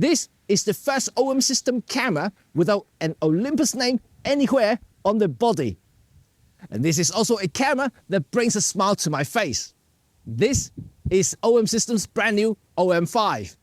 This is the first OM system camera without an Olympus name anywhere on the body. And this is also a camera that brings a smile to my face. This is OM System's brand new OM-5.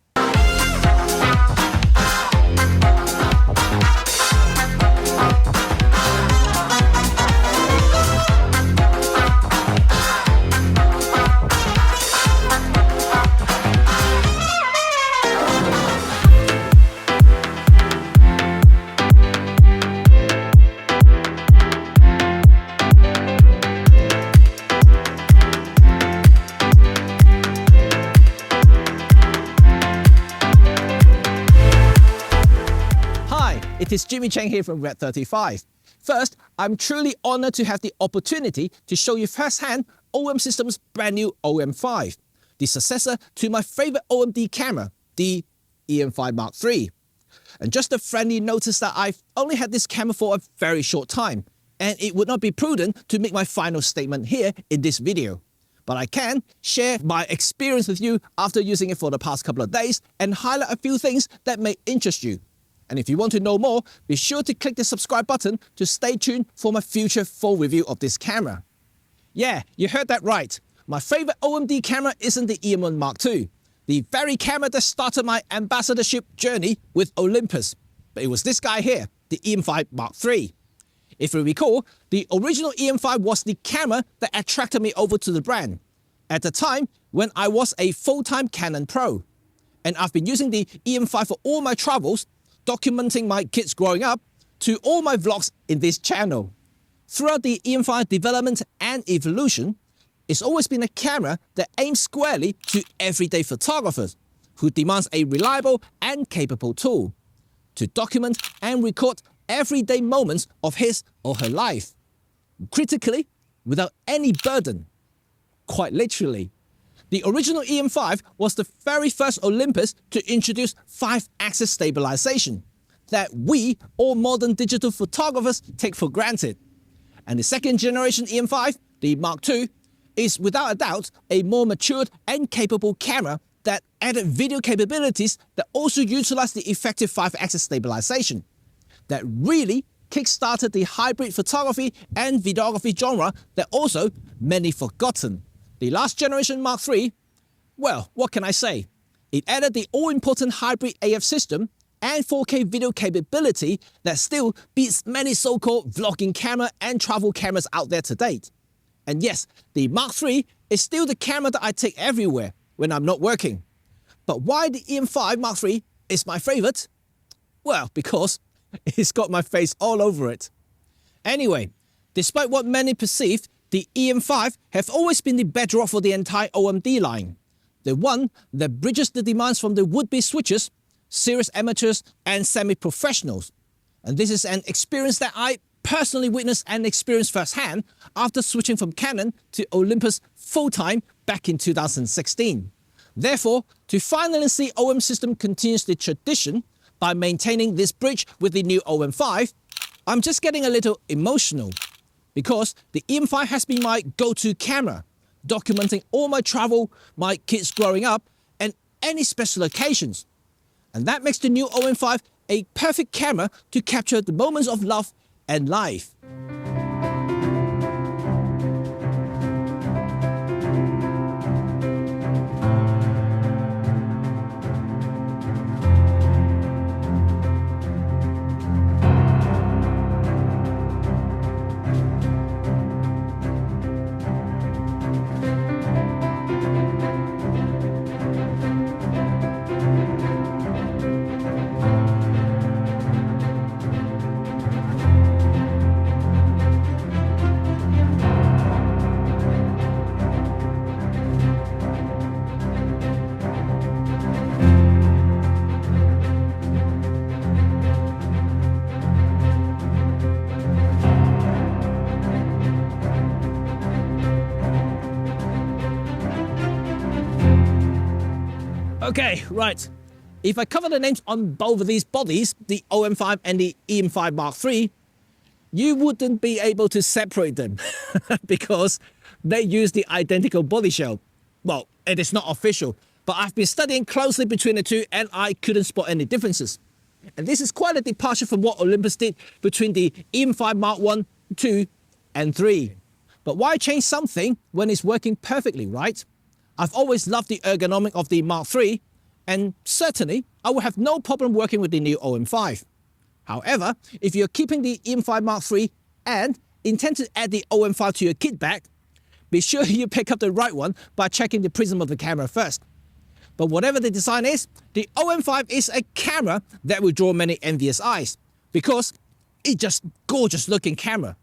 It is Jimmy Cheng here from RED35. First, I'm truly honored to have the opportunity to show you firsthand OM System's brand new OM-5, the successor to my favorite OMD camera, the EM5 Mark III. And just a friendly notice that I've only had this camera for a very short time, and it would not be prudent to make my final statement here in this video. But I can share my experience with you after using it for the past couple of days and highlight a few things that may interest you. And if you want to know more, be sure to click the subscribe button to stay tuned for my future full review of this camera. Yeah, you heard that right. My favorite OMD camera isn't the EM1 Mark II, the very camera that started my ambassadorship journey with Olympus. But it was this guy here, the EM5 Mark III. If you recall, the original EM5 was the camera that attracted me over to the brand at the time when I was a full-time Canon pro. And I've been using the EM5 for all my travels, documenting my kids growing up, to all my vlogs in this channel. Throughout the EM5 development and evolution, it's always been a camera that aims squarely to everyday photographers who demands a reliable and capable tool to document and record everyday moments of his or her life, critically, without any burden. Quite literally. The original EM5 was the very first Olympus to introduce 5-axis stabilization that we, all modern digital photographers, take for granted. And the second generation EM5, the Mark II, is without a doubt a more matured and capable camera that added video capabilities that also utilized the effective 5-axis stabilization, that really kickstarted the hybrid photography and videography genre that also many forgotten. The last generation Mark III, well, what can I say? It added the all-important hybrid AF system and 4K video capability that still beats many so-called vlogging camera and travel cameras out there to date. And yes, the Mark III is still the camera that I take everywhere when I'm not working. But why the EM5 Mark III is my favorite? Well, because it's got my face all over it. Anyway, despite what many perceive, the EM5 have always been the bedrock for the entire OMD line, the one that bridges the demands from the would-be switchers, serious amateurs and semi-professionals. And this is an experience that I personally witnessed and experienced firsthand after switching from Canon to Olympus full-time back in 2016. Therefore, to finally see OM System continues the tradition by maintaining this bridge with the new OM-5, I'm just getting a little emotional, because the EM5 has been my go-to camera, documenting all my travel, my kids growing up, and any special occasions. And that makes the new OM-5 a perfect camera to capture the moments of love and life. Okay, right. If I cover the names on both of these bodies, the OM-5 and the EM5 Mark III, you wouldn't be able to separate them because they use the identical body shell. Well, it is not official, but I've been studying closely between the two and I couldn't spot any differences. And this is quite a departure from what Olympus did between the M5 Mark 1, 2 and 3. But why change something when it's working perfectly, right? I've always loved the ergonomic of the Mark 3, and certainly I will have no problem working with the new OM-5. However, if you're keeping the M5 Mark 3 and intend to add the OM-5 to your kit bag, be sure you pick up the right one by checking the prism of the camera first. But whatever the design is, the OM-5 is a camera that will draw many envious eyes because it's just gorgeous looking camera,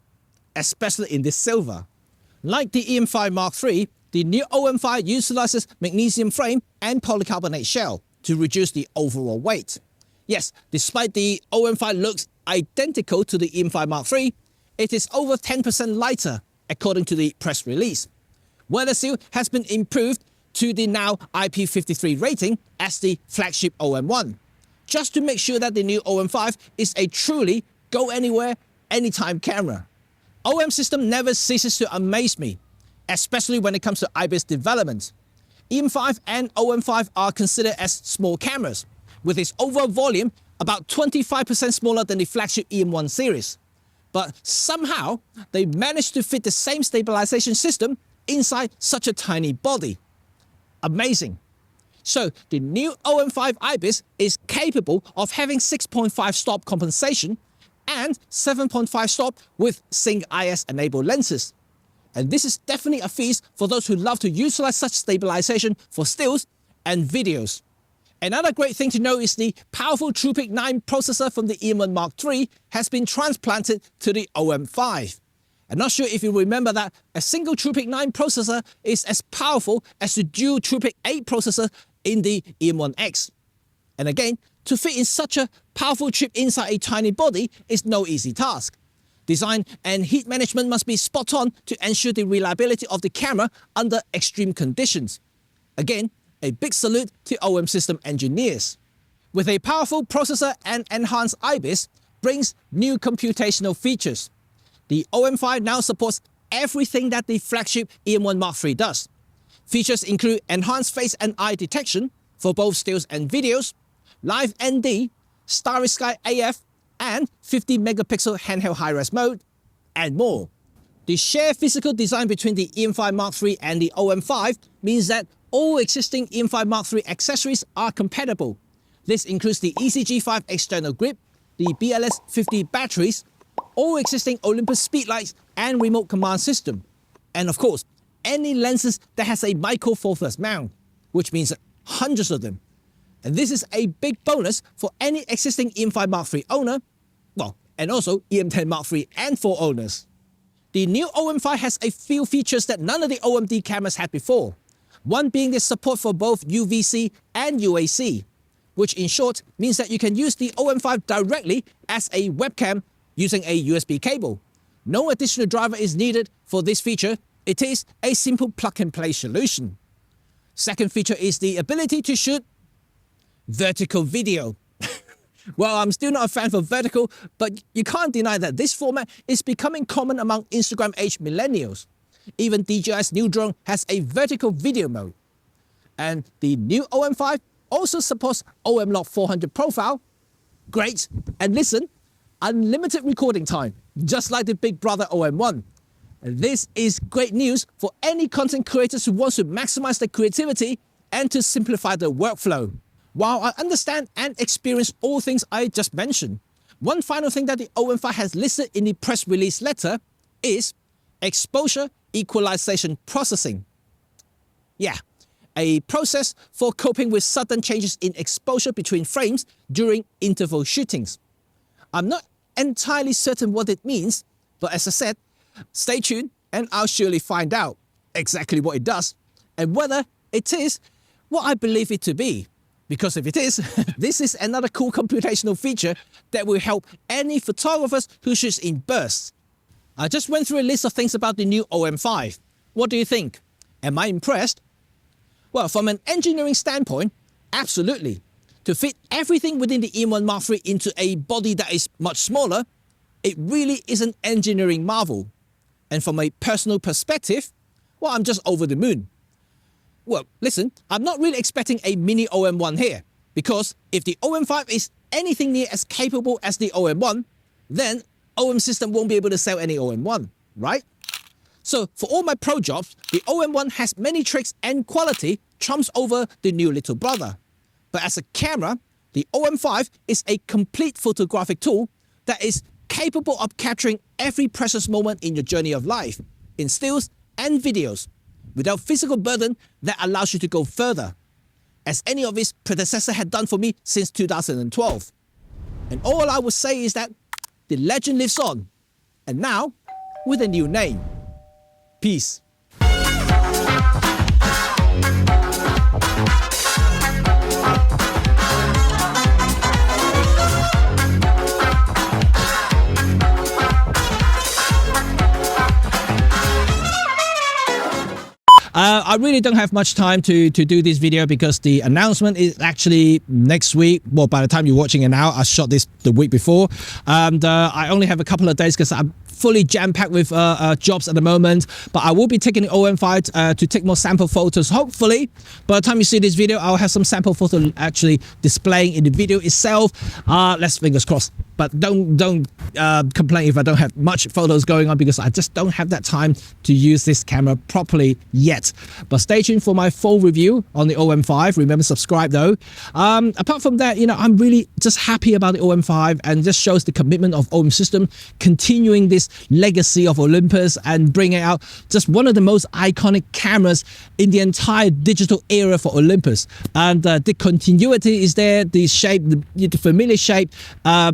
especially in this silver. Like the M5 Mark III, the new OM-5 utilizes magnesium frame and polycarbonate shell to reduce the overall weight. Yes, despite the OM-5 looks identical to the M5 Mark III, it is over 10% lighter according to the press release. Weather seal has been improved to the now IP53 rating as the flagship OM1, just to make sure that the new OM-5 is a truly go anywhere, anytime camera. OM system never ceases to amaze me, especially when it comes to Ibis development. M5 and OM-5 are considered as small cameras, with its overall volume about 25% smaller than the flagship EM1 series. But somehow, they managed to fit the same stabilization system inside such a tiny body. Amazing. So the new OM-5 Ibis is capable of having 6.5 stop compensation and 7.5 stop with Sync IS enabled lenses. And this is definitely a feast for those who love to utilize such stabilization for stills and videos. Another great thing to know is the powerful Tropic 9 processor from the EM1 Mark III has been transplanted to the OM-5. I'm not sure if you remember that a single Tropic 9 processor is as powerful as the dual Tropic 8 processor in the EM1X. And again, to fit in such a powerful chip inside a tiny body is no easy task. Design and heat management must be spot on to ensure the reliability of the camera under extreme conditions. Again, a big salute to OM system engineers. With a powerful processor and enhanced Ibis brings new computational features. The OM-5 now supports everything that the flagship EM1 Mark III does. Features include enhanced face and eye detection for both stills and videos, live ND, starry sky AF, and 50 megapixel handheld high-res mode, and more. The shared physical design between the EM5 Mark III and the OM-5 means that all existing EM5 Mark III accessories are compatible. This includes the ECG5 external grip, the BLS50 batteries, all existing Olympus speedlights and remote command system, and of course, any lenses that has a micro four thirds mount, which means hundreds of them. And this is a big bonus for any existing EM5 Mark III owner, well, and also EM10 Mark III and 4 owners. The new OM-5 has a few features that none of the OMD cameras had before, one being the support for both UVC and UAC, which in short means that you can use the OM-5 directly as a webcam using a USB cable. No additional driver is needed for this feature. It is a simple plug-and-play solution. Second feature is the ability to shoot vertical video. Well, I'm still not a fan for vertical, but you can't deny that this format is becoming common among Instagram-age millennials. Even DJI's new drone has a vertical video mode. And the new OM-5 also supports OM-Log 400 profile. Great. And listen, unlimited recording time, just like the big brother OM1. And this is great news for any content creators who want to maximize their creativity and to simplify their workflow. While I understand and experience all things I just mentioned, one final thing that the OM-5 has listed in the press release letter is exposure equalization processing. Yeah, a process for coping with sudden changes in exposure between frames during interval shootings. I'm not entirely certain what it means, but as I said, stay tuned and I'll surely find out exactly what it does and whether it is what I believe it to be. Because if it is, this is another cool computational feature that will help any photographers who shoots in bursts. I just went through a list of things about the new OM-5. What do you think? Am I impressed? Well, from an engineering standpoint, absolutely. To fit everything within the EM1 Mark III into a body that is much smaller, it really is an engineering marvel. And from a personal perspective, well, I'm just over the moon. Well, listen, I'm not really expecting a mini OM1 here, because if the OM-5 is anything near as capable as the OM1, then OM system won't be able to sell any OM1, right? So for all my pro jobs, the OM1 has many tricks and quality trumps over the new little brother. But as a camera, the OM-5 is a complete photographic tool that is capable of capturing every precious moment in your journey of life, in stills and videos, without physical burden that allows you to go further, as any of its predecessor had done for me since 2012. And all I would say is that the legend lives on, and now with a new name. Peace. I really don't have much time to do this video because the announcement is actually next week. Well, by the time you're watching it now, I shot this the week before. And I only have a couple of days because I'm fully jam-packed with jobs at the moment. But I will be taking the OM-5 to take more sample photos. Hopefully, by the time you see this video, I'll have some sample photos actually displaying in the video itself. Let's fingers crossed. But don't complain if I don't have much photos going on, because I just don't have that time to use this camera properly yet. But stay tuned for my full review on the OM-5. Remember, subscribe though. Apart from that, you know, I'm really just happy about the OM-5, and just shows the commitment of OM system continuing this legacy of Olympus and bringing out just one of the most iconic cameras in the entire digital era for Olympus. And the continuity is there, the shape, the familiar shape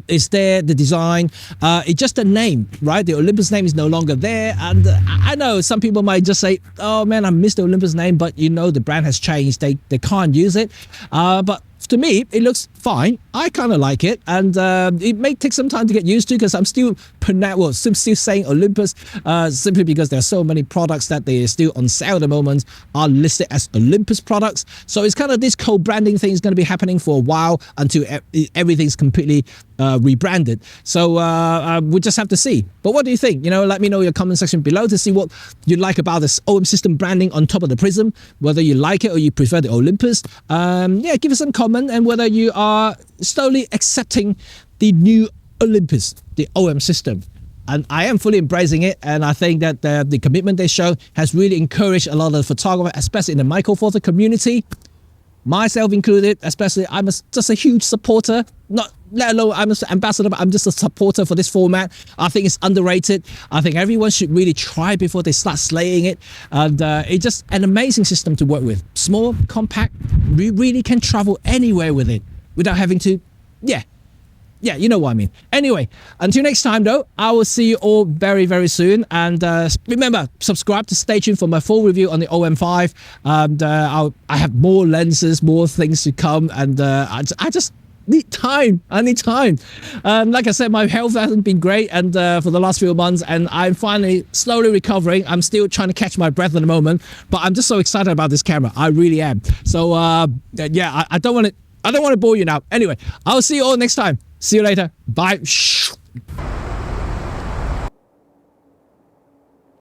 is there, the design, it's just a name, right? The Olympus name is no longer there. And I know some people might just say, oh man, I missed the Olympus name, but you know, the brand has changed, they can't use it. But to me, it looks fine. I kind of like it, and it may take some time to get used to, because I'm still still saying Olympus, simply because there are so many products that they are still on sale at the moment are listed as Olympus products. So it's kind of this co-branding thing is going to be happening for a while until everything's completely rebranded. So we'll just have to see. But what do you think? You know, let me know in your comment section below to see what you like about this OM system branding on top of the Prism, whether you like it or you prefer the Olympus. Yeah, give us some comment, and whether you are slowly accepting the new Olympus, the OM system. And I am fully embracing it, and I think that the commitment they show has really encouraged a lot of photographers, especially in the micro photo community, myself included. Especially, I'm just a huge supporter, not let alone I'm an ambassador, but I'm just a supporter for this format. I think it's underrated. I think everyone should really try before they start slaying it. And it's just an amazing system to work with. Small, compact, we really can travel anywhere with it without having to, yeah, you know what I mean. Anyway, until next time though, I will see you all very, very soon. And remember, subscribe to stay tuned for my full review on the OM-5. And I have more lenses, more things to come. And I just need time. I need time. Like I said, my health hasn't been great, and for the last few months, and I'm finally slowly recovering. I'm still trying to catch my breath at the moment, but I'm just so excited about this camera. I really am. So yeah, I don't want to bore you now. Anyway, I'll see you all next time. See you later. Bye.